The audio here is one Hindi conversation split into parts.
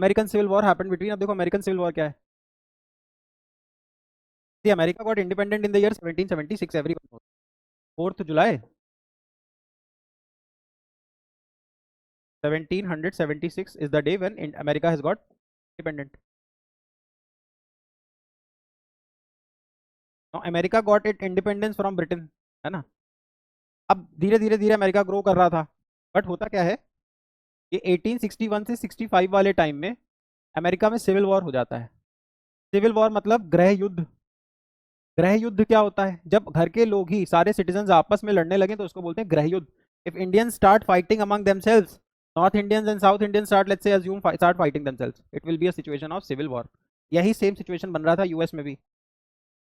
American civil war happened between, अब देखो अमेरिकन सिविल वॉर क्या है, America got independent in the year 1776, everyone knows, 4th July 1776 is the day when America has got independent. Now America got its independence from Britain, है ना। अब धीरे धीरे धीरे अमेरिका ग्रो कर रहा था, बट होता क्या है, ये 1861 से 65 वाले टाइम में अमेरिका में सिविल वॉर हो जाता है। सिविल वॉर मतलब गृह युद्ध। गृह युद्ध क्या होता है, जब घर के लोग ही सारे सिटीजन्स आपस में लड़ने लगे तो उसको बोलते हैं गृह युद्ध। If Indians start fighting among themselves, North Indians and South Indians start, let's say assume start fighting themselves, it will be a situation of civil war. यही सेम सिचुएशन बन रहा था यूएस में भी।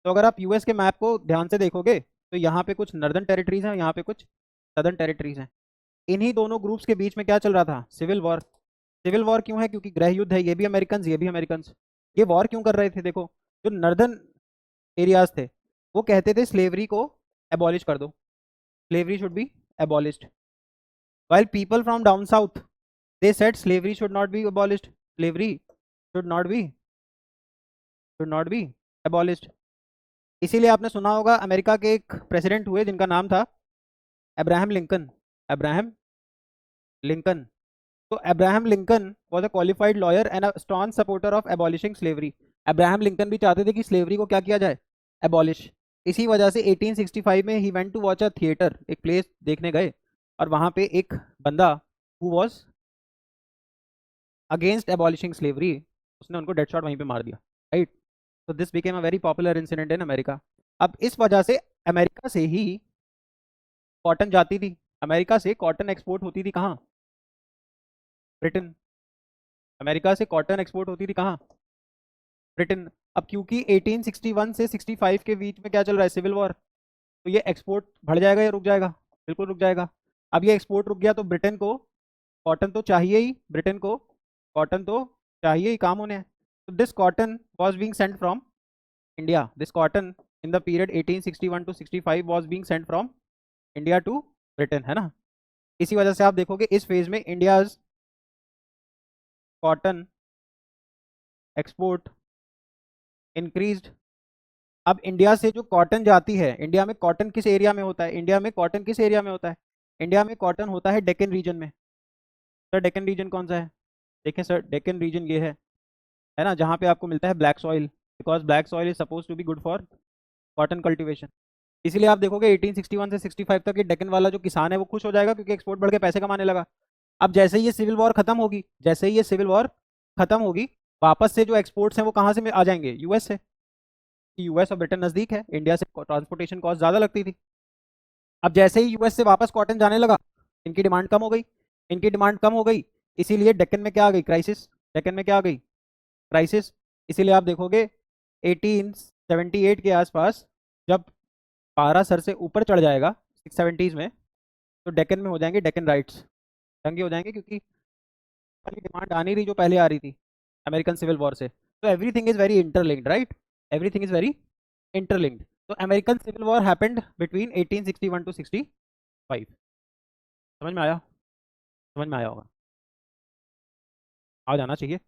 तो अगर आप यूएस के मैप को ध्यान से देखोगे तो यहाँ पे कुछ नॉर्दर्न टेरिटरीज हैं, यहाँ पे कुछ सदर्न टेरिटरीज हैं। इन्हीं दोनों ग्रुप्स के बीच में क्या चल रहा था, सिविल वॉर। सिविल वॉर क्यों है, क्योंकि गृह युद्ध है, ये भी अमेरिकन ये भी अमेरिकन। ये वॉर क्यों कर रहे थे, देखो जो नॉर्दर्न एरियाज थे वो कहते थे स्लेवरी को एबॉलिश कर दो, slavery should be abolished, while people from down south they said slavery should not be abolished, slavery should not be abolished। इसीलिए आपने सुना होगा अमेरिका के एक प्रेसिडेंट हुए जिनका नाम था अब्राहम लिंकन, अब्राहम लिंकन। तो Abraham Lincoln was a qualified lawyer and a strong supporter of abolishing slavery. Abraham Lincoln भी चाहते थे कि स्लेवरी को क्या किया जाए, एबॉलिश। इसी वजह से 1865 में ही went to watch a theatre, एक प्लेस देखने गए, और वहां पे एक बंदा who was against abolishing slavery, उसने उनको डेड शॉट वहीं पे मार दिया, राइट। तो this became a very popular incident in America. अब इस वजह से अमेरिका से ही कॉटन जाती थी, अमेरिका से कॉटन एक्सपोर्ट होती थी कहाँ, ब्रिटेन। अमेरिका से कॉटन एक्सपोर्ट होती थी कहाँ, ब्रिटेन। अब क्योंकि 1861 से 65 के बीच में क्या चल रहा है, सिविल वॉर, तो ये एक्सपोर्ट बढ़ जाएगा या रुक जाएगा, बिल्कुल रुक जाएगा। अब ये एक्सपोर्ट रुक गया तो ब्रिटेन को कॉटन तो चाहिए ही, ब्रिटेन को कॉटन तो चाहिए ही, काम होने हैं। तो this cotton was being sent from India, this cotton in the period 1861 to 65 was being sent from India to Britain, है ना। इसी वजह से आप देखोगे इस फेज में इंडियाज कॉटन एक्सपोर्ट इंक्रीज्ड। अब इंडिया से जो कॉटन जाती है, इंडिया में कॉटन किस एरिया में होता है, इंडिया में कॉटन किस एरिया में होता है, इंडिया में कॉटन होता है डेक्कन रीजन में। सर डेक्कन रीजन कौन सा है, देखें सर, डेक्कन रीजन ये है ना, जहाँ पे आपको मिलता है black soil, because black soil is suppose to be good for cotton cultivation. इसीलिए आप देखोगे 1861 से 65 तक ये डेक्कन वाला जो किसान है वो खुश हो जाएगा, क्योंकि एक्सपोर्ट बढ़ के पैसे कमाने लगा। अब जैसे ही ये सिविल वॉर खत्म होगी, जैसे ही ये सिविल वॉर खत्म होगी, वापस से जो एक्सपोर्ट्स हैं वो कहाँ से आ जाएंगे, यूएस से। यूएस और ब्रिटेन नज़दीक है, इंडिया से ट्रांसपोर्टेशन कॉस्ट ज़्यादा लगती थी। अब जैसे ही यूएस से वापस कॉटन जाने लगा, इनकी डिमांड कम हो गई, इनकी डिमांड कम हो गई, इसीलिए डेक्कन में क्या आ गई, क्राइसिस। डेक्कन में क्या आ गई, क्राइसिस। इसीलिए आप देखोगे 1878 के आसपास जब पारा सर से ऊपर चढ़ जाएगा 670s में, तो डेक्कन में हो जाएंगे डेक्कन राइट्स, दंगे हो जाएंगे, क्योंकि वाली डिमांड आ नहीं रही जो पहले आ रही थी अमेरिकन सिविल वॉर से। तो everything is very interlinked, right, everything is very interlinked. तो American civil war happened between 1861 to 65। समझ में आया, समझ में आया होगा, आ जाना चाहिए।